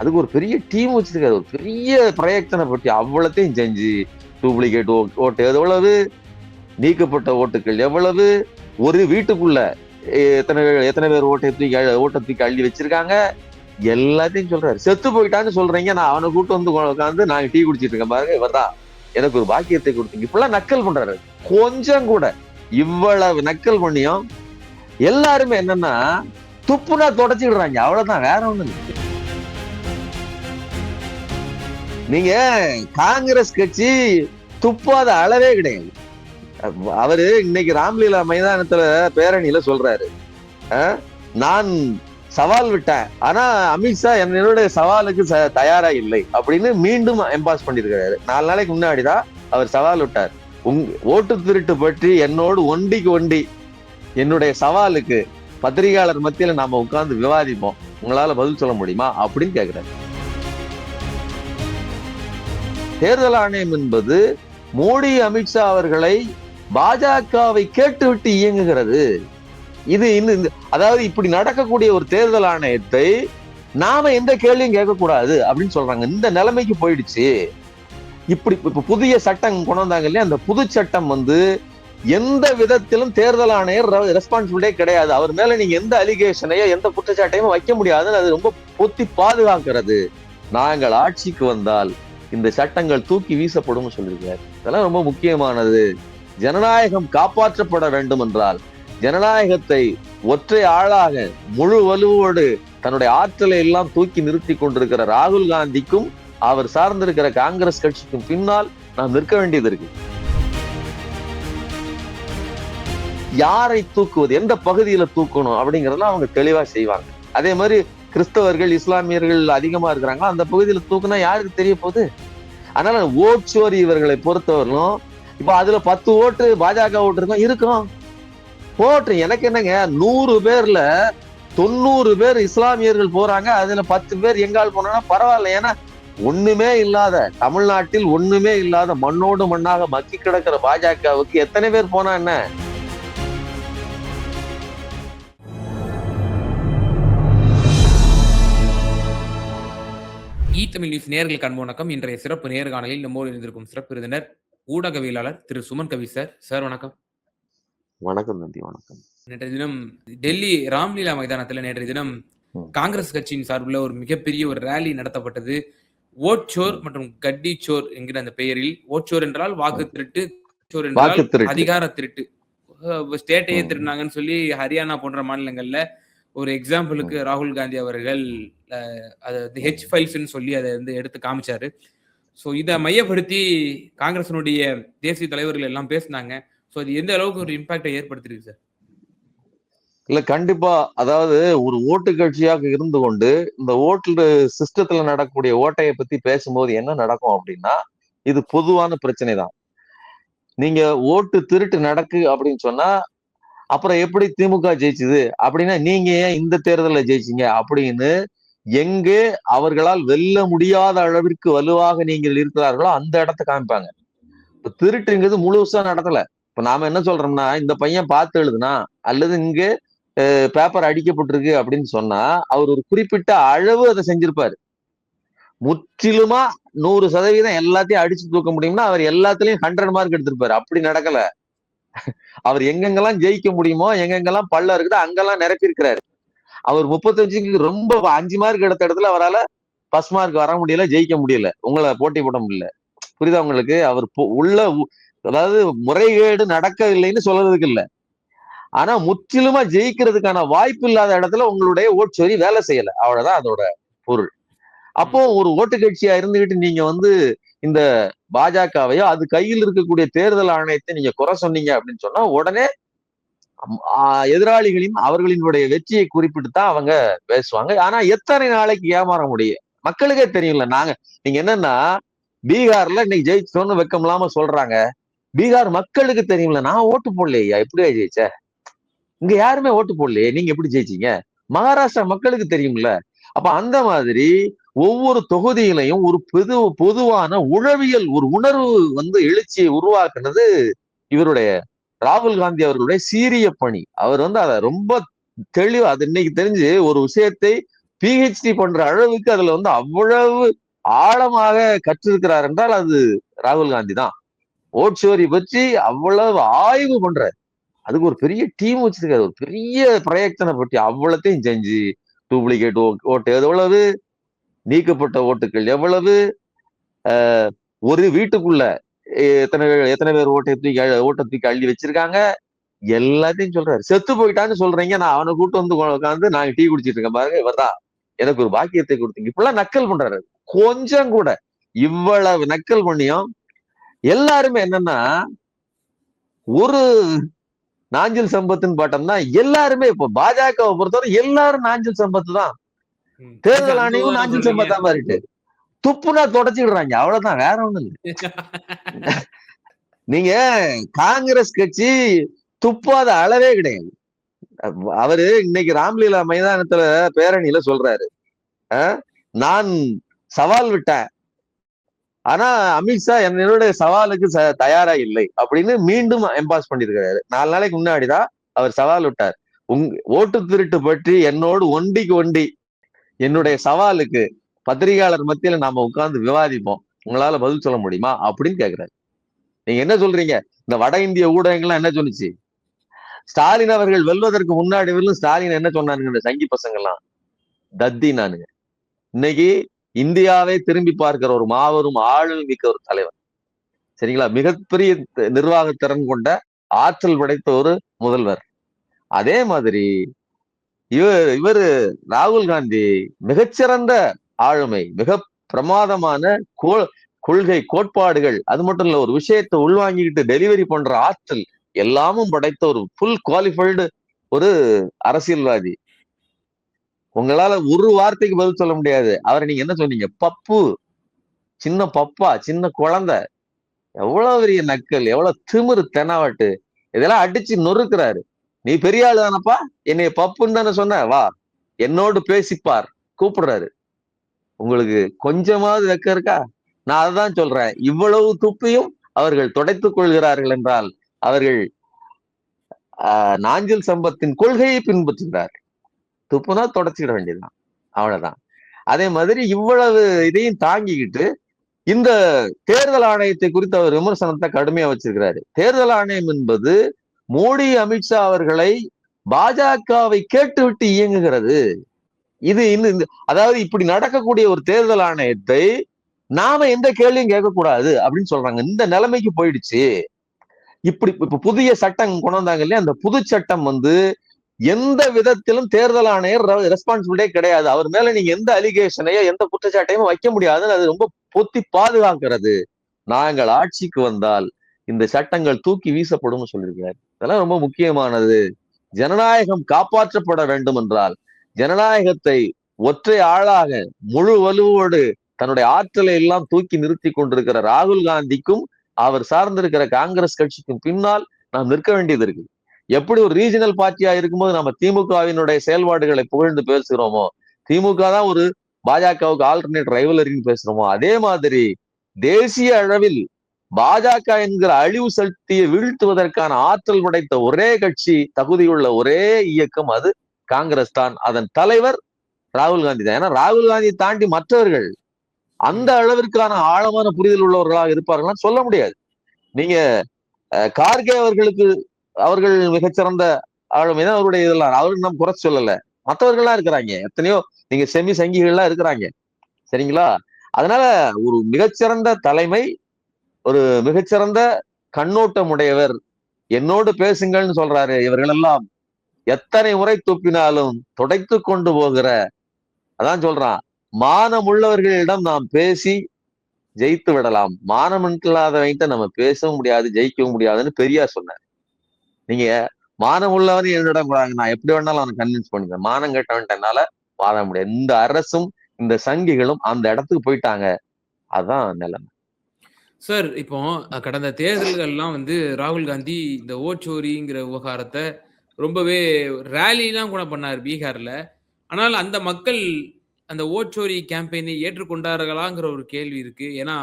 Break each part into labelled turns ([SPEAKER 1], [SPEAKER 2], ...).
[SPEAKER 1] அதுக்கு ஒரு பெரிய டீம் வச்சிருக்காரு, ஒரு பெரிய பிரயத்தனை பற்றி அவ்வளத்தையும் செஞ்சு டூப்ளிகேட் ஓட்டு எவ்வளவு, நீக்கப்பட்ட ஓட்டுகள் எவ்வளவு, ஒரு வீட்டுக்குள்ள எத்தனை எத்தனை பேர் ஓட்டை தூக்கி அள்ளி வச்சிருக்காங்க, எல்லாத்தையும் சொல்றாரு. செத்து போயிட்டான்னு சொல்றீங்க, நான் அவனை கூட்டு வந்து உட்காந்து நாங்க டீ குடிச்சிட்டு இருக்கேன் பாருங்க, இவர்தான் எனக்கு ஒரு பாக்கியத்தை கொடுத்தீங்க, இப்பெல்லாம் நக்கல் பண்றாரு. கொஞ்சம் கூட இவ்வளவு நக்கல் பண்ணியும் எல்லாருமே என்னன்னா துப்புனா தொடச்சிடுறாங்க, அவ்வளவுதான், வேற ஒண்ணு இல்லை. நீங்க காங்கிரஸ் கட்சி துப்பாத அளவே கிடையாது. அவரு இன்னைக்கு ராம்லீலா மைதானத்துல பேரணியில சொல்றாரு, நான் சவால் விட்டேன், ஆனா அமித்ஷா என்னுடைய சவாலுக்கு தயாரா இல்லை அப்படின்னு மீண்டும் எம்பாஸ் பண்ணிருக்காரு. 4 நாளைக்கு முன்னாடிதான் அவர் சவால் விட்டார், ஓட்டு திருட்டு பற்றி என்னோடு ஒண்டிக்கு ஒண்டி என்னுடைய சவாலுக்கு பத்திரிகையாளர் மத்தியில நாம உட்கார்ந்து விவாதிப்போம், உங்களால பதில் சொல்ல முடியுமா அப்படின்னு கேட்கிறாரு. தேர்தல் ஆணையம் என்பது மோடி அமித்ஷா அவர்களை பாஜகவை கேட்டுவிட்டு இயங்குகிறது. இது அதாவது இப்படி நடக்கக்கூடிய ஒரு தேர்தல் ஆணையத்தை நாம எந்த கேள்வியும் கேட்கக்கூடாது அப்படின்னு சொல்றாங்க. இந்த நிலைமைக்கு போயிடுச்சு. இப்படி இப்ப புதிய சட்டம் கொண்டு வந்தாங்க இல்லையா, அந்த புது சட்டம் எந்த விதத்திலும் தேர்தல் ஆணையர் ரெஸ்பான்சிபிலிட்டியே கிடையாது, அவர் மேல நீங்க எந்த அலிகேஷனையோ எந்த குற்றச்சாட்டையும் வைக்க முடியாதுன்னு அது ரொம்ப பொத்தி பாதுகாக்கிறது. நாங்கள் ஆட்சிக்கு வந்தால் இந்த சட்டங்கள் தூக்கி வீசப்படும் சொல்லியிருக்காரு. இதெல்லாம் ரொம்ப முக்கியமானது. ஜனநாயகம் காப்பாற்றப்பட வேண்டும் என்றால், ஜனநாயகத்தை ஒற்றை ஆளாக முழு வலுவோடு தன்னுடைய ஆற்றலை எல்லாம் தூக்கி நிறுத்தி கொண்டிருக்கிற ராகுல் காந்திக்கும் அவர் சார்ந்திருக்கிற காங்கிரஸ் கட்சிக்கும் பின்னால் நாம் நிற்க வேண்டியது இருக்கு. யாரை தூக்குவது, எந்த பகுதியில தூக்கணும் அப்படிங்கறதெல்லாம் அவங்க தெளிவா செய்வாங்க. அதே மாதிரி கிறிஸ்தவர்கள் இஸ்லாமியர்கள் அதிகமா இருக்கிறாங்க, அந்த பகுதியில தூக்குனா யாருக்கு தெரிய போகுது? அதனால ஓட்சோரி இவர்களை பொறுத்தவரையிலும் இப்ப அதுல 10 ஓட்டு பாஜக ஓட்டு இருக்கும் போட்டு எனக்கு என்னங்க, 100 பேர்ல 90 பேர் இஸ்லாமியர்கள் போறாங்க, அதுல 10 பேர் எங்கால் போனா பரவாயில்ல. ஏன்னா ஒண்ணுமே இல்லாத தமிழ்நாட்டில் ஒண்ணுமே இல்லாத மண்ணோடு மண்ணாக மக்கி கிடக்கிற பாஜகவுக்கு எத்தனை பேர் போனா என்ன?
[SPEAKER 2] தமிழ் நியூஸ் நேயர்களுக்கு அன்பு வணக்கம். இன்றைய சிறப்பு நேர்காணலில் நம்மோடு இருந்திருக்கும் சிறப்பு விருந்தினர் ஊடகவியலாளர் திரு சுமன் கவி சார். சார் வணக்கம்.
[SPEAKER 1] வணக்கம் நன்றி. வணக்கம்.
[SPEAKER 2] நேற்றைய தினம் டெல்லி ராம்லீலா மைதானத்தில் நேற்றைய தினம் காங்கிரஸ் கட்சியின் சார்பில் ஒரு மிகப்பெரிய ஒரு ரேலி நடத்தப்பட்டது. ஓட்சோர் மற்றும் கட்டி சோர் என்கிற அந்த பெயரில், ஓட்சோர் என்றால் வாக்கு திருட்டு, சோர் என்றால் அதிகார திருட்டு, ஸ்டேட்டையே திருடினாங்கன்னு சொல்லி ஹரியானா போன்ற மாநிலங்கள்ல ஒரு எக்ஸாம்பிளுக்கு ராகுல் காந்தி அவர்கள் ஹெச் ஃபைல்ஸ்ன்னு சொல்லி அதை எடுத்து காமிச்சாரு. ஸோ இதை மையப்படுத்தி காங்கிரஸினுடைய தேசிய தலைவர்கள் எல்லாம் பேசினாங்க. ஸோ அது எந்த அளவுக்கு ஒரு இம்பாக்டை ஏற்படுத்திருக்கு சார்?
[SPEAKER 1] இல்ல கண்டிப்பா, அதாவது ஒரு ஓட்டு கட்சியாக இருந்து கொண்டு இந்த ஓட்டு சிஸ்டத்துல நடக்கக்கூடிய ஓட்டையை பத்தி பேசும்போது என்ன நடக்கும் அப்படின்னா, இது பொதுவான பிரச்சனை தான். நீங்க ஓட்டு திருட்டு நடக்கு அப்படின்னு சொன்னா அப்புறம் எப்படி திமுக ஜெயிச்சுது அப்படின்னா, நீங்க ஏன் இந்த தேர்தலில் ஜெயிச்சீங்க அப்படின்னு எங்கே அவர்களால் வெல்ல முடியாத அளவிற்கு வலுவாக நீங்கள் இருக்கிறார்களோ அந்த இடத்த காமிப்பாங்க. இப்ப திருட்டுங்கிறது முழுசா நடக்கல. இப்ப நாம என்ன சொல்றோம்னா, இந்த பையன் பார்த்து எழுதுனா அல்லது இங்க பேப்பர் அடிக்கப்பட்டிருக்கு அப்படின்னு சொன்னா அவர் ஒரு குறிப்பிட்ட அளவு அதை செஞ்சிருப்பாரு. முற்றிலுமா 100% எல்லாத்தையும் அடிச்சு தூக்க முடியும்னா அவர் எல்லாத்துலயும் 100 மார்க் எடுத்திருப்பாரு. அப்படி நடக்கல. அவர் எங்கெங்கெல்லாம் ஜெயிக்க முடியுமோ, எங்கெங்கெல்லாம் பல்ல இருக்குதோ அங்கெல்லாம் நிரப்பியிருக்கிறாரு. அவர் 35க்கு ரொம்ப 5 மார்க் எடுத்த இடத்துல அவரால் ஃபர்ஸ்ட் மார்க் வர முடியல, ஜெயிக்க முடியல, உங்களை போட்டி போட முடியல. புரியுதா உங்களுக்கு? அவர் உள்ள அதாவது முறைகேடு நடக்கவில்லைன்னு சொல்றதுக்கு இல்லை, ஆனா முற்றிலுமா ஜெயிக்கிறதுக்கான வாய்ப்பு இல்லாத இடத்துல உங்களுடைய ஓட்சோரி வேலை செய்யல, அவ்வளவுதான் அதோட பொருள். அப்போ ஒரு ஓட்டு கட்சியா இருந்துகிட்டு நீங்க இந்த பாஜகவையோ அது கையில் இருக்கக்கூடிய தேர்தல் ஆணையத்தை நீங்க குறை சொன்னீங்க அப்படின்னு சொன்னா உடனே எதிராளிகளின் அவர்களினுடைய வெற்றியை குறிப்பிட்டு தான் அவங்க பேசுவாங்க. ஆனா எத்தனை நாளைக்கு ஏமாற முடியும்? மக்களுக்கே தெரியும்ல. நீங்க என்னன்னா பீகார்ல இன்னைக்கு ஜெயிச்சோன்னு வெக்கம் இல்லாம சொல்றாங்க. பீகார் மக்களுக்கு தெரியும்ல, நான் ஓட்டு போடலையா, எப்படியா ஜெயிச்ச, இங்க யாருமே ஓட்டு போடலையே, நீங்க எப்படி ஜெயிச்சீங்க? மகாராஷ்டிரா மக்களுக்கு தெரியும்ல. அப்ப அந்த மாதிரி ஒவ்வொரு தொகுதியிலையும் ஒரு பொதுவான உளவியல் ஒரு உணர்வு எழுச்சியை உருவாக்குனது இவருடைய ராகுல் காந்தி அவர்களுடைய சீரிய பணி. அவர் அதை ரொம்ப தெளிவா, அது இன்னைக்கு தெரிஞ்சு ஒரு விஷயத்தை பிஹெச்டி பண்ற அளவுக்கு அதுல வந்து அவ்வளவு ஆழமாக கற்றிருக்கிறார் என்றால் அது ராகுல் காந்தி தான். ஓட்சோரி பற்றி அவ்வளவு ஆய்வு பண்றாரு. அதுக்கு ஒரு பெரிய டீம் வச்சிருக்காரு. ஒரு பெரிய பிரயத்தனை பற்றி அவ்வளத்தையும் செஞ்சு டூப்ளிகேட் ஓட்டு எவ்வளவு, நீக்கப்பட்ட ஓட்டுகள் எவ்வளவு, ஒரு வீட்டுக்குள்ள எத்தனை எத்தனை பேர் ஓட்டை தூக்கி அள்ளி வச்சிருக்காங்க, எல்லாத்தையும் சொல்றாரு. செத்து போயிட்டான்னு சொல்றீங்க, நான் அவனை கூட்டு வந்து உட்காந்து நாங்க டீ குடிச்சிட்டு இருக்கேன் பாருங்க, இவர்தான் எனக்கு ஒரு பாக்கியத்தை கொடுத்தீங்க. இப்பெல்லாம் நக்கல் பண்றாரு. கொஞ்சம் கூட இவ்வளவு நக்கல் பண்ணியும் எல்லாருமே என்னன்னா, ஒரு நாஞ்சில் சம்பத்துன்னு பாட்டோம்னா எல்லாருமே இப்போ பாஜகவை பொறுத்தவரை எல்லாரும் நாஞ்சில் சம்பத்து தான். தேர்தல் ஆணையம் நாஞ்சில் சம்பத்தா மாறிட்டு துப்புனா தொடச்சிடுறாங்க, அவ்வளவுதான், வேற ஒண்ணும் இல்லை. நீங்க காங்கிரஸ் கட்சி துப்பாத அளவே கிடையாது. அவரு இன்னைக்கு ராம்லீலா மைதானத்துல பேரணியில சொல்றாரு, நான் சவால் விட்டேன், ஆனா அமித்ஷா என்னுடைய சவாலுக்கு தயாரா இல்லை அப்படின்னு மீண்டும் எம்பாஸ் பண்ணிருக்கிறாரு. 4 நாளைக்கு முன்னாடிதான் அவர் சவால் விட்டார். ஓட்டு திருட்டு பற்றி என்னோடு ஒண்டிக்கு ஒண்டி என்னுடைய சவாலுக்கு பத்திரிகையாளர் மத்தியில நாம உட்கார்ந்து விவாதிப்போம், உங்களால பதில் சொல்ல முடியுமா அப்படின்னு கேக்குறாரு. நீங்க என்ன சொல்றீங்க? இந்த வட இந்திய ஊடகங்கள்லாம் என்ன சொன்னிச்சு? ஸ்டாலின் அவர்கள் வெல்வதற்கு முன்னாடி வரலும் ஸ்டாலின் என்ன சொன்னானுங்க இந்த சங்கி பசங்க எல்லாம்? தத்தி நானுங்க. இன்னைக்கு இந்தியாவை திரும்பி பார்க்கிற ஒரு மாபெரும் ஆளுமை மிக்க ஒரு தலைவர், சரிங்களா? மிகப்பெரிய நிர்வாக திறன் கொண்ட ஆற்றல் படைத்த ஒரு முதல்வர். அதே மாதிரி இவரு ராகுல் காந்தி மிகச்சிறந்த ஆளுமை, மிக பிரமாதமான கொள்கை கோட்பாடுகள், அது மட்டும் இல்ல ஒரு விஷயத்தை உள்வாங்கிக்கிட்டு டெலிவரி பண்ற ஆற்றல் எல்லாமும் படைத்த ஒரு ஃபுல் குவாலிஃபைடு ஒரு அரசியல்வாதி. உங்களால ஒரு வார்த்தைக்கு பதில் சொல்ல முடியாது. அவரை நீங்க என்ன சொன்னீங்க? பப்பு, சின்ன பப்பா, சின்ன குழந்தை. எவ்வளவு பெரிய நக்கல், எவ்வளவு திமிரு தெனாவட்டு, இதெல்லாம் அடிச்சு நொறுக்கிறாரு. நீ பெரிய ஆளு தானப்பா, என்னைய பப்புன்னு தானே சொன்ன, வா என்னோடு பேசிப்பார் கூப்பிடுறாரு. உங்களுக்கு கொஞ்சமாவது வெக்க இருக்கா? நான் அதான் சொல்றேன், இவ்வளவு துப்பியும் அவர்கள் துடைத்துக் கொள்கிறார்கள் என்றால் அவர்கள் நாஞ்சில் சம்பத்தின் கொள்கையை பின்பற்றுகிறார். துப்புனா தொடச்சிட வேண்டியதுதான், அவ்வளவுதான். அதே மாதிரி இவ்வளவு இதையும் தாங்கிக்கிட்டு இந்த தேர்தல் ஆணையத்தை குறித்து அவர் விமர்சனத்தை கடுமையா வச்சிருக்கிறாரு. தேர்தல் ஆணையம் என்பது மோடி அமித்ஷா அவர்களை பாஜகவை கேட்டுவிட்டு இயங்குகிறது. இது அதாவது இப்படி நடக்கக்கூடிய ஒரு தேர்தல் ஆணையத்தை நாம எந்த கேள்வியும் கேட்கக்கூடாது அப்படின்னு சொல்றாங்க. இந்த நிலைமைக்கு போயிடுச்சு. இப்ப புதிய சட்டம் கொண்டு வந்தாங்க இல்லையா, அந்த புது சட்டம் வந்து எந்த விதத்திலும் தேர்தல் ஆணையர் ரெஸ்பான்சிபிலிட்டியே கிடையாது. அவர் மேல நீங்க எந்த அலிகேஷனையோ எந்த குற்றச்சாட்டையும் வைக்க முடியாதுன்னு அது ரொம்ப பொத்தி பாதுகாக்கிறது. நாங்கள் ஆட்சிக்கு வந்தால் இந்த சட்டங்கள் தூக்கி வீசப்படும் சொல்லியிருக்காரு. இதெல்லாம் ரொம்ப முக்கியமானது. ஜனநாயகம் காப்பாற்றப்பட வேண்டும் என்றால் ஜனநாயகத்தை ஒற்றை ஆளாக முழு வலுவோடு தன்னுடைய ஆற்றலை எல்லாம் தூக்கி நிறுத்தி கொண்டிருக்கிற ராகுல் காந்திக்கும் அவர் சார்ந்திருக்கிற காங்கிரஸ் கட்சிக்கும் பின்னால் நாம் நிற்க வேண்டியது இருக்கு. எப்படி ஒரு ரீஜனல் பார்ட்டியா இருக்கும்போது நம்ம திமுகவினுடைய செயல்பாடுகளை புகழ்ந்து பேசுகிறோமோ, திமுக தான் ஒரு பாஜகவுக்கு ஆல்டர்னேட் ரைவலரின்னு பேசுறோமோ, அதே மாதிரி தேசிய அளவில் பாஜக என்கிற அழிவு சக்தியை வீழ்த்துவதற்கான ஆற்றல் படைத்த ஒரே கட்சி, தகுதியுள்ள ஒரே இயக்கம் அது காங்கிரஸ் தான். அதன் தலைவர் ராகுல் காந்தி தான். ஏன்னா ராகுல் காந்தியை தாண்டி மற்றவர்கள் அந்த அளவிற்கான ஆழமான புரிதல் உள்ளவர்களாக இருப்பார்களா சொல்ல முடியாது. நீங்க கார்கே அவர்கள் மிகச்சிறந்த ஆளுமைதான் அவருடைய இதெல்லாம், அவருக்கு நம்ம குறை சொல்லல. மற்றவர்கள்லாம் இருக்கிறாங்க, எத்தனையோ நீங்க செமி சங்கிகள்லாம் இருக்கிறாங்க, சரிங்களா? அதனால ஒரு மிகச்சிறந்த தலைமை, ஒரு மிகச்சிறந்த கண்ணோட்டம் உடையவர். என்னோடு பேசுங்கள்னு சொல்றாரு. இவர்கள் எல்லாம் எத்தனை முறை துப்பினாலும் துடைத்து கொண்டு போகிற, அதான் சொல்றான், மானம் உள்ளவர்களிடம் நாம் பேசி ஜெயித்து விடலாம், மானம் இல்லாதவங்கிட்ட நம்ம பேசவும் முடியாது ஜெயிக்கவும் முடியாதுன்னு பெரியார் சொன்னார். நீங்க மானம் உள்ளவன் என்னிடம் நான் எப்படி வேணாலும் அவனை கன்வின்ஸ் பண்ணுவேன், மானம் கெட்டவன்ட்டு என்னால வாழ முடியாது. இந்த அரசும் இந்த சங்கிகளும் அந்த இடத்துக்கு போயிட்டாங்க. அதான் நிலைமை.
[SPEAKER 2] சார், இப்போ கடந்த தேர்தல்கள்லாம் வந்து ராகுல் காந்தி இந்த ஓட்சோரிங்கிற விவகாரத்தை ரொம்பவே ரேலிலாம் கூட பண்ணார் பீகார்ல. ஆனால் அந்த மக்கள் அந்த ஓட்சோரி கேம்பெயினை ஏற்றுக்கொண்டார்களாங்கிற ஒரு கேள்வி இருக்கு. ஏன்னா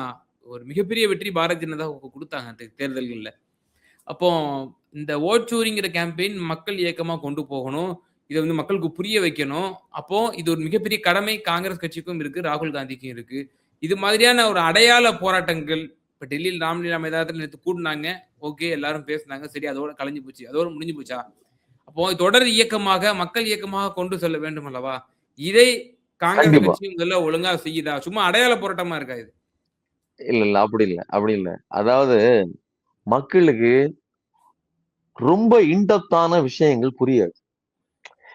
[SPEAKER 2] ஒரு மிகப்பெரிய வெற்றி பாரதிய ஜனதா கொடுத்தாங்க அந்த தேர்தல்கள்ல. அப்போ இந்த ஓட்சோரிங்கிற கேம்பெயின் மக்கள் இயக்கமா கொண்டு போகணும். இத வந்து மக்களுக்கு புரிய வைக்கணும். அப்போ இது ஒரு மிகப்பெரிய கடமை காங்கிரஸ் கட்சிக்கும் இருக்கு, ராகுல் காந்திக்கும் இருக்கு. இது மாதிரியான ஒரு அடையாள போராட்டங்கள் இப்ப டெல்லியில் ராம்லீலா மைதானத்துல நேத்து கூடுனாங்க. ஓகே எல்லாரும் பேசுனாங்க. சரி அதோட கலைஞ்சு போச்சு. அதோட முடிஞ்சு போச்சா? அப்போ தொடர் இயக்கமாக, மக்கள் இயக்கமாக கொண்டு செல்ல வேண்டும் அல்லவா? இதை காங்கிரஸ்
[SPEAKER 1] கண்டிப்பா.
[SPEAKER 2] கட்சி முதல்ல ஒழுங்கா செய்யுதா? சும்மா அடையாள போராட்டமா இருக்கா இது?
[SPEAKER 1] இல்ல, இல்ல. அப்படி இல்ல, அப்படி இல்ல. அதாவது மக்களுக்கு ரொம்ப இன்டெப்த்தான விஷயங்கள் புரியாது.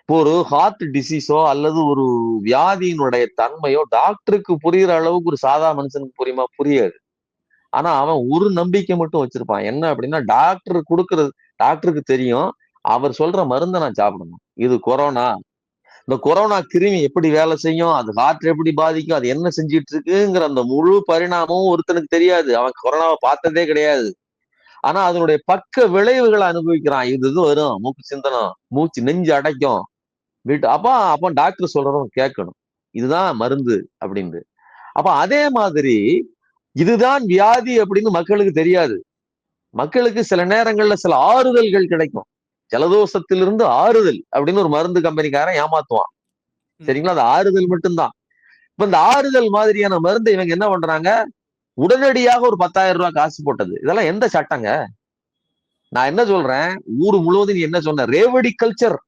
[SPEAKER 1] இப்போ ஒரு ஹார்ட் டிசீஸோ அல்லது ஒரு வியாதியினுடைய தன்மையோ டாக்டருக்கு புரியிற அளவுக்கு ஒரு சாதா மனுஷனுக்கு புரியுமா? புரியாது. ஆனா அவன் ஒரு நம்பிக்கை மட்டும் வச்சிருப்பான். என்ன அப்படின்னா, டாக்டருக்கு தெரியும். அவர் சொல்ற மருந்த நான் சாப்பிடணும். இது கொரோனா. இந்த கொரோனா கிருமி எப்படி வேலை செய்யும்? அது ஹார்ட் எப்படி பாதிக்கும்? அது என்ன செஞ்சுட்டு இருக்குங்கிற அந்த முழு பரிணாமமும் ஒருத்தனுக்கு தெரியாது. அவன் கொரோனாவ பார்த்ததே கிடையாது. ஆனா அதனுடைய பக்க விளைவுகள அனுபவிக்கிறான். இது வரும். மூக்கு சிந்தணும். நெஞ்சு அடைக்கும். அப்ப அப்ப டாக்டர் சொல்றத கேட்கணும். இதுதான் மருந்து அப்படின்னு. அப்ப அதே மாதிரி இதுதான் வியாதி அப்படின்னு மக்களுக்கு தெரியாது. மக்களுக்கு சில நேரங்கள்ல சில ஆறுதல்கள் கிடைக்கும். ஜலதோஷத்திலிருந்து ஆறுதல் அப்படின்னு ஒரு மருந்து கம்பெனிக்காரன் ஏமாத்துவான்.
[SPEAKER 2] ம்.
[SPEAKER 1] சரிங்களா? அது ஆறுதல் மட்டும்தான். இப்ப இந்த ஆறுதல் மாதிரியான மருந்து இவங்க என்ன பண்றாங்க? உடனடியாக ஒரு 10,000 ரூபாய் காசு போட்டது. இதெல்லாம் எந்த சட்டங்க? நான் என்ன சொல்றேன்? ஊர் முழுவதும் நீ என்ன சொன்ன? ரேவடி கல்ச்சர்.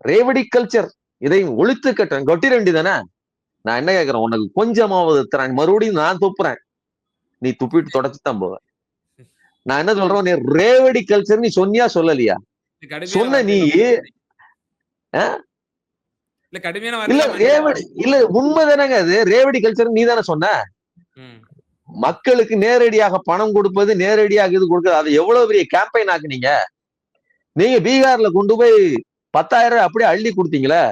[SPEAKER 1] ரேவடி கல்ச்சர். இதை ஒழித்து கட்டுறேன். கொட்டிரண்டி தானே? நான் என்ன கேட்கிறேன்? உனக்கு கொஞ்சமாவது திறன் மறுபடியும் நான் துப்புறேன். நீ துப்பிட்டு தொடச்சு தான் போவ. நான் என்ன சொல்றேன்? நீ ரேவடி கல்ச்சர் நீ சொன்னியா சொல்லலையா?
[SPEAKER 2] இது கடுமையான
[SPEAKER 1] சொன்ன நீ
[SPEAKER 2] வார்த்தையெல்லாம் பயன்படுத்தாதீங்க.
[SPEAKER 1] அ
[SPEAKER 2] இல்ல கடுமையான
[SPEAKER 1] இல்ல
[SPEAKER 2] வார்த்தையெல்லாம்
[SPEAKER 1] ரேவடி
[SPEAKER 2] பயன்படுத்தாதீங்க.
[SPEAKER 1] இல்ல உண்மைதானங்க அது. ரேவடி கல்ச்சர் நீ தானே சொன்ன.
[SPEAKER 2] ம்.
[SPEAKER 1] மக்களுக்கு நேரடியாக பணம் கொடுப்பது, நேரடியாக இது கொடுக்குறது. அது எவ்வளவு பெரிய கேம்பெயின் ஆக்குனீங்க. நீங்க பீகார்ல கொண்டு போய் 10,000 அப்படியே அள்ளி கொடுத்தீங்களே.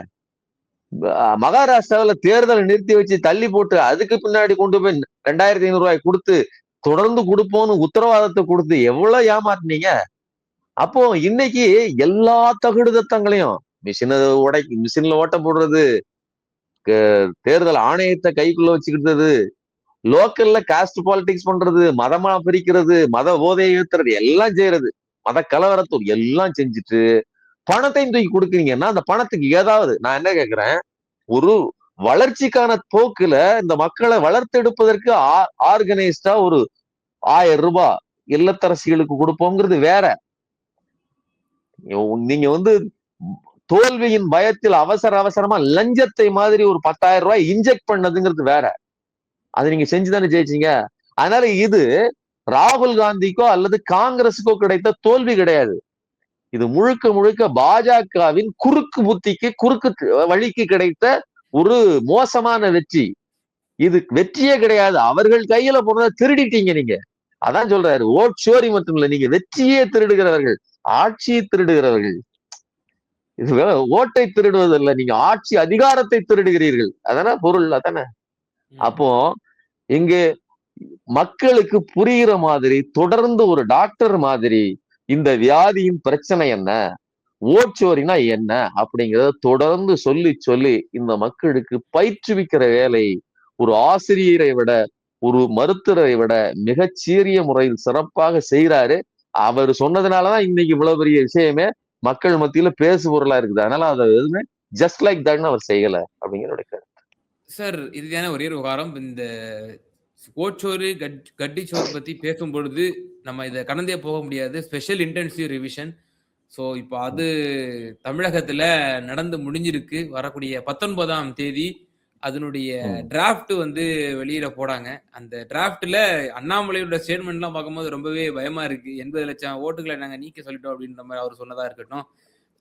[SPEAKER 1] மகாராஷ்டிராவில தேர்தலை நிறுத்தி வச்சு தள்ளி போட்டு அதுக்கு பின்னாடி கொண்டு போய் 2,500 ரூபாய் கொடுத்து தொடர்ந்து கொடுப்போம்னு உத்தரவாதத்தை கொடுத்து எவ்வளவு ஏமாத்துனீங்க. அப்போ இன்னைக்கு எல்லா தகுடு தத்தங்களையும் மிஷின்ல ஓட்ட போடுறது, தேர்தல் ஆணையத்தை கைக்குள்ள வச்சுக்கிட்டது, லோக்கல்ல காஸ்ட் பாலிடிக்ஸ் பண்றது, மதமா பிரிக்கிறது, மத போதையை ஏத்துறது எல்லாம் செய்யறது, மத கலவரத்தூர் எல்லாம் செஞ்சுட்டு பணத்தையும் தூக்கி கொடுக்குறீங்கன்னா அந்த பணத்துக்கு ஏதாவது நான் என்ன கேட்கிறேன், ஒரு வளர்ச்சிக்கான போக்குல இந்த மக்களை வளர்த்தெடுப்பதற்கு ஆர்கனைஸ்டா ஒரு 1,000 ரூபாய் இல்லத்தரசிகளுக்கு கொடுப்போங்கிறது வேற. நீங்க வந்து தோல்வியின் பயத்தில் அவசர அவசரமா லஞ்சத்தை மாதிரி ஒரு 10,000 ரூபாய் இன்ஜெக்ட் பண்ணதுங்கிறது வேற. அது நீங்க செஞ்சுதானே ஜெயிச்சீங்க. அதனால இது ராகுல் காந்திக்கோ அல்லது காங்கிரஸுக்கோ கிடைத்த தோல்வி கிடையாது. இது முழுக்க முழுக்க பாஜகவின் குறுக்கு வழிக்கு கிடைத்த ஒரு மோசமான வெற்றி. இது வெற்றியே கிடையாது. அவர்கள் கையில போனதை திருடிட்டீங்க நீங்க. அதான் சொல்றாரு. ஓட் சோரி மட்டும் இல்ல. நீங்க வெற்றியே திருடுகிறவர்கள், ஆட்சியை திருடுகிறவர்கள். இது ஓட்டை திருடுவதில்லை. நீங்க ஆட்சி அதிகாரத்தை திருடுகிறீர்கள். அதான பொருள் அதானே.
[SPEAKER 2] ம்.
[SPEAKER 1] அப்போ இங்கே மக்களுக்கு புரிகிற மாதிரி தொடர்ந்து ஒரு டாக்டர் மாதிரி இந்த வியாதியின் பிரச்சனை என்ன, ஓட்சோரினா என்ன அப்படிங்கிறத தொடர்ந்து சொல்லி சொல்லி இந்த மக்களுக்கு பயிற்றுவிக்கிற வேலை ஒரு ஆசிரியரை விட ஒரு மருத்துவரை விட மிகச்சீரிய முறையில் சிறப்பாக செய்யறாரு. அவர் சொன்னதுனாலதான் இன்னைக்கு இவ்வளவு பெரிய விஷயமே மக்கள் மத்தியில பேசு பொருளா இருக்குது. அதனால அதை எதுவுமே ஜஸ்ட் லைக் தட்னு அவர் செய்யல அப்படிங்கிற கருத்து.
[SPEAKER 2] சார் இறுதியான ஒரே ஒரு விவகாரம். இந்த ஓட்சோறு, கட்டிச்சோறு பத்தி பேசும்பொழுது, நம்ம இத கடந்தே போக முடியாது. Special intensive revision. ஸோ, இப்ப அது தமிழகத்துல நடந்து முடிஞ்சிருக்கு. வரக்கூடிய 19ஆம் தேதி அதனுடைய டிராஃப்ட் வந்து வெளியிட போறாங்க. அந்த டிராஃப்ட்ல அண்ணாமலையோட ஸ்டேட்மெண்ட்லாம் பார்க்கும்போது ரொம்பவே பயமா இருக்கு. 80,00,000 ஓட்டுகள நாங்க நீக்க சொல்லிட்டோம் அப்படின்ற மாரி அவர் சொன்னதா இருக்கட்டும்.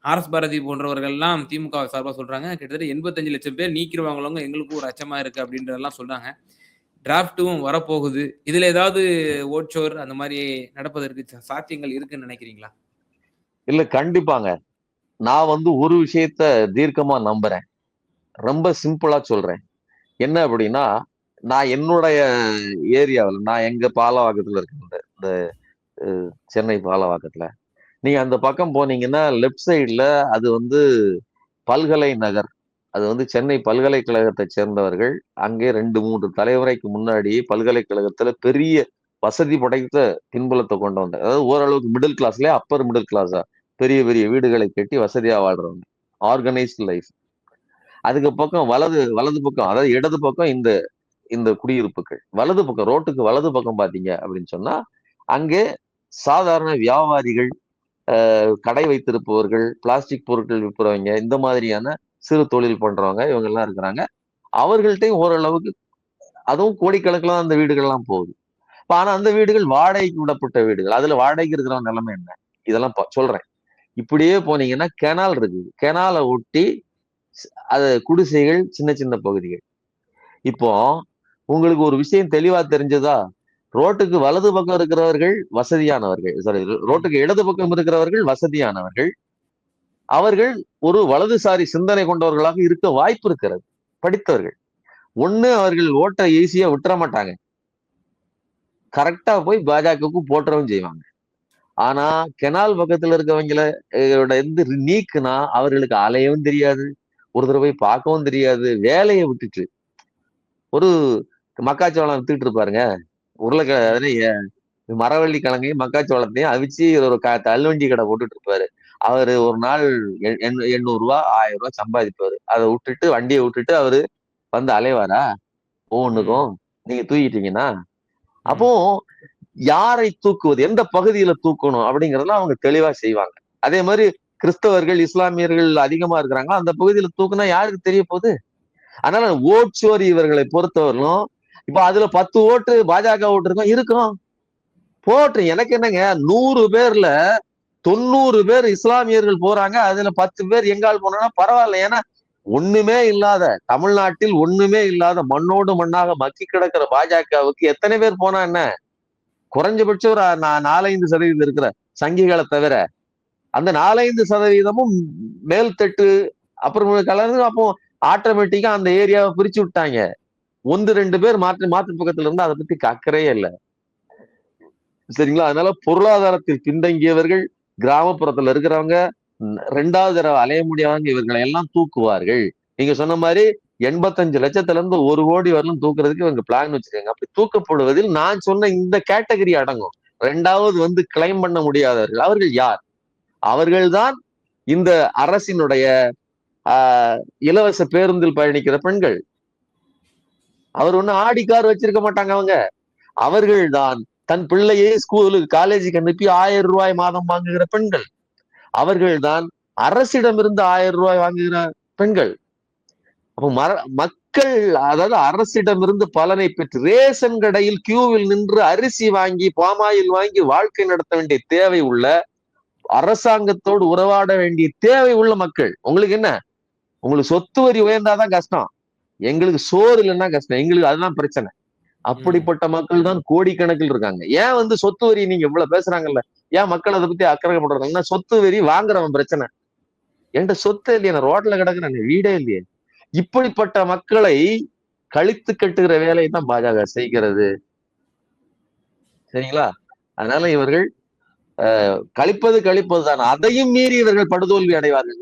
[SPEAKER 2] ஆர்.எஸ். பாரதி போன்றவர்கள்லாம் திமுக சார்பா சொல்றாங்க. கிட்டத்தட்ட 85,00,000 பேர் நீக்கிருவாங்களோங்க. எங்களுக்கும் ஒரு அச்சமா இருக்கு அப்படின்றதெல்லாம் சொல்றாங்க. டிராஃப்ட்டும் வரப்போகுது. இதுல ஏதாவது ஓட்சோர் அந்த மாரி நடப்பதற்கு சாத்தியங்கள் இருக்குன்னு நினைக்கிறீங்களா?
[SPEAKER 1] இல்ல கண்டிப்பாங்க. நான் வந்து ஒரு விஷயத்த தீர்க்கமா நம்புறேன். ரொம்ப சிம்பிளா சொல்றேன். என்ன அப்படின்னா, நான் என்னுடைய ஏரியாவுல நான் எங்க பாலவாக்கத்துல இருக்கேன். இந்த இந்த சென்னை பாலவாக்கத்துல. நீங்க அந்த பக்கம் போனீங்கன்னா, லெஃப்ட் சைடுல அது வந்து பல்கலை நகர். அது வந்து சென்னை பல்கலைக்கழகத்தைச் சேர்ந்தவர்கள். அங்கே 2, 3 தலைமுறைக்கு முன்னாடி பல்கலைக்கழகத்துல பெரிய வசதி படைத்த பின்புலத்த கொண்டவங்க. அதாவது ஓரளவுக்கு மிடில் கிளாஸ்லயே அப்பர் மிடில் கிளாஸா பெரிய பெரிய வீடுகளை கட்டி வசதியா வாழ்றவங்க. Organised life. அதுக்கு பக்கம் வலது பக்கம், அதாவது இடது பக்கம் இந்த இந்த குடியிருப்புகள். வலது பக்கம், ரோட்டுக்கு வலது பக்கம் பாத்தீங்க அப்படின்னு சொன்னா அங்கே சாதாரண வியாபாரிகள், கடை வைத்திருப்பவர்கள், பிளாஸ்டிக் பொருட்கள் விற்பறவங்க, இந்த மாதிரியான சிறு தொழில் பண்றவங்க இவங்க எல்லாம் இருக்கிறாங்க. அவர்கள்ட்டையும் ஓரளவுக்கு, அதுவும் கோடிக்கணக்கில் அந்த வீடுகள் எல்லாம் போகுது. ஆனா அந்த வீடுகள் வாடகைக்கு விடப்பட்ட வீடுகள். அதுல வாடகைக்கு இருக்கிற நிலைமை என்ன, இதெல்லாம் சொல்றேன். இப்படியே போனீங்கன்னா கெனால் இருக்குது, கெனாலை ஒட்டி அது குடிசைகள், சின்ன சின்ன பகுதிகள். இப்போ உங்களுக்கு ஒரு விஷயம் தெளிவா தெரிஞ்சதா, ரோட்டுக்கு வலது பக்கம் இருக்கிறவர்கள் வசதியானவர்கள், சாரி, ரோட்டுக்கு இடது பக்கம் இருக்கிறவர்கள் வசதியானவர்கள். அவர்கள் ஒரு வலதுசாரி சிந்தனை கொண்டவர்களாக இருக்க வாய்ப்பு இருக்கிறது, படித்தவர்கள். ஒண்ணு அவர்கள் ஓட்டை ஈஸியா விட்டுற மாட்டாங்க, கரெக்டா போய் பாஜகவுக்கு போட்டுறவும் செய்வாங்க. ஆனா கெனால் பக்கத்துல இருக்கவங்கள இருந்து நீக்குனா அவர்களுக்கு அலையவும் தெரியாது, ஒரு தடவை பார்க்கவும் தெரியாது. வேலையை விட்டுட்டு ஒரு மக்காச்சோளம் வித்துட்டு இருப்பாருங்க, மரவள்ளி கிழங்கையும் மக்காச்சோளத்தையும் அவிச்சு ஒரு தள்ளுவண்டி கடை போட்டுட்டு இருப்பாரு. அவரு ஒரு நாள் 800 ரூபா 1000 ரூபாய் சம்பாதிப்பாரு. அதை விட்டுட்டு, வண்டியை விட்டுட்டு அவரு வந்து அலைவாரா ஒவ்வொன்றுக்கும்? நீங்க தூக்கிட்டீங்கன்னா அப்போ யாரை தூக்குவது, எந்த பகுதியில தூக்கணும் அப்படிங்கறதெல்லாம் அவங்க தெளிவா செய்வாங்க. அதே மாதிரி கிறிஸ்தவர்கள், இஸ்லாமியர்கள் அதிகமா இருக்கிறாங்க, அந்த பகுதியில தூக்குனா யாருக்கு தெரிய போகுது? அதனால ஓட்சோரி இவர்களை பொறுத்தவரையிலும், இப்ப அதுல 10 ஓட்டு பாஜக ஓட்டு இருக்கும் போட்டு எனக்கு என்னங்க, 100 பேர்ல 90 பேர் இஸ்லாமியர்கள் போறாங்க, அதுல 10 பேர் எங்கால் போனா பரவாயில்ல. ஏன்னா ஒண்ணுமே இல்லாத, தமிழ்நாட்டில் ஒண்ணுமே இல்லாத மண்ணோடு மண்ணாக மக்கி கிடக்கிற பாஜகவுக்கு எத்தனை பேர் போனா என்ன? குறைஞ்சபட்சம் ஒரு 4-5% இருக்கிற சங்கிகளை தவிர, அந்த 4-5%மும் மேல்தட்டு அப்புறம் கலந்து. அப்போ ஆட்டோமேட்டிக்கா அந்த ஏரியாவை பிரிச்சு விட்டாங்க. 1-2 பேர் மாற்று பக்கத்துல இருந்து அதை பத்தி அக்கறையே இல்லை, சரிங்களா? அதனால பொருளாதாரத்தில் பின்தங்கியவர்கள், கிராமப்புறத்துல இருக்கிறவங்க, 2வது தடவை அலைய முடியாதவங்க, இவர்களை எல்லாம் தூக்குவார்கள். நீங்க சொன்ன மாதிரி 85 லட்சத்துல இருந்து 1 கோடி வரலும் தூக்குறதுக்கு இவங்க பிளான் வச்சிருக்காங்க. அப்படி தூக்கப்படுவதில் நான் சொன்ன இந்த கேட்டகரி அடங்கும். 2வது வந்து கிளைம் பண்ண முடியாதவர்கள். அவர்கள் யார்? அவர்கள்தான் இந்த அரசினுடைய இலவச பேருந்தில் பயணிக்கிற பெண்கள். அவர் ஒண்ணு ஆடி கார் வச்சிருக்க மாட்டாங்க. அவர்கள் தான் தன் பிள்ளையை ஸ்கூலுக்கு, காலேஜுக்கு அனுப்பி 1000 ரூபாய் மாதம் வாங்குகிற பெண்கள். அவர்கள் தான் அரசிடமிருந்து 1000 ரூபாய் வாங்குகிற பெண்கள். அப்போ மக்கள், அதாவது அரசிடமிருந்து பலனை பெற்று ரேஷன் கடையில் கியூவில் நின்று அரிசி வாங்கி, பாமாயில் வாங்கி வாழ்க்கை நடத்த வேண்டிய தேவை உள்ள, அரசாங்கத்தோடு உறவாட வேண்டிய தேவை உள்ள மக்கள். உங்களுக்கு என்ன, உங்களுக்கு சொத்து வரி உயர்ந்தாதான் கஷ்டம், எங்களுக்கு சோறு இல்லைன்னா கஷ்டம், எங்களுக்கு அதுதான் பிரச்சனை. அப்படிப்பட்ட மக்கள் தான் கோடிக்கணக்கில் இருக்காங்க. ஏன் வந்து சொத்து வரி நீங்க இவ்வளவு பேசுறாங்கல்ல, ஏன் மக்கள் அதை பத்தி அக்கறைப்படுறாங்கன்னா, சொத்து வரி வாங்குறவன் பிரச்சனை. என்கிட்ட சொத்து இல்லையே, நான் ரோட்ல கிடக்குறேன், வீடே இல்லையே. இப்படிப்பட்ட மக்களை கழித்து கட்டுகிற வேலையை தான் பாஜக செய்கிறது, சரிங்களா? அதனால இவர்கள் கழிப்பது தான், அதையும் மீறி இவர்கள் படுதோல்வி அடைவார்கள்.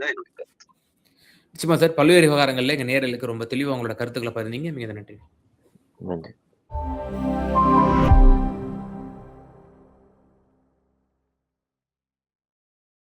[SPEAKER 2] நிச்சயமா சார், பல்வேறு விவகாரங்கள்ல எங்க நேயர்களுக்கு ரொம்ப தெளிவா உங்களோட கருத்துக்களை பகிர்ந்தீங்க. மிக நன்றி.
[SPEAKER 1] நன்றி.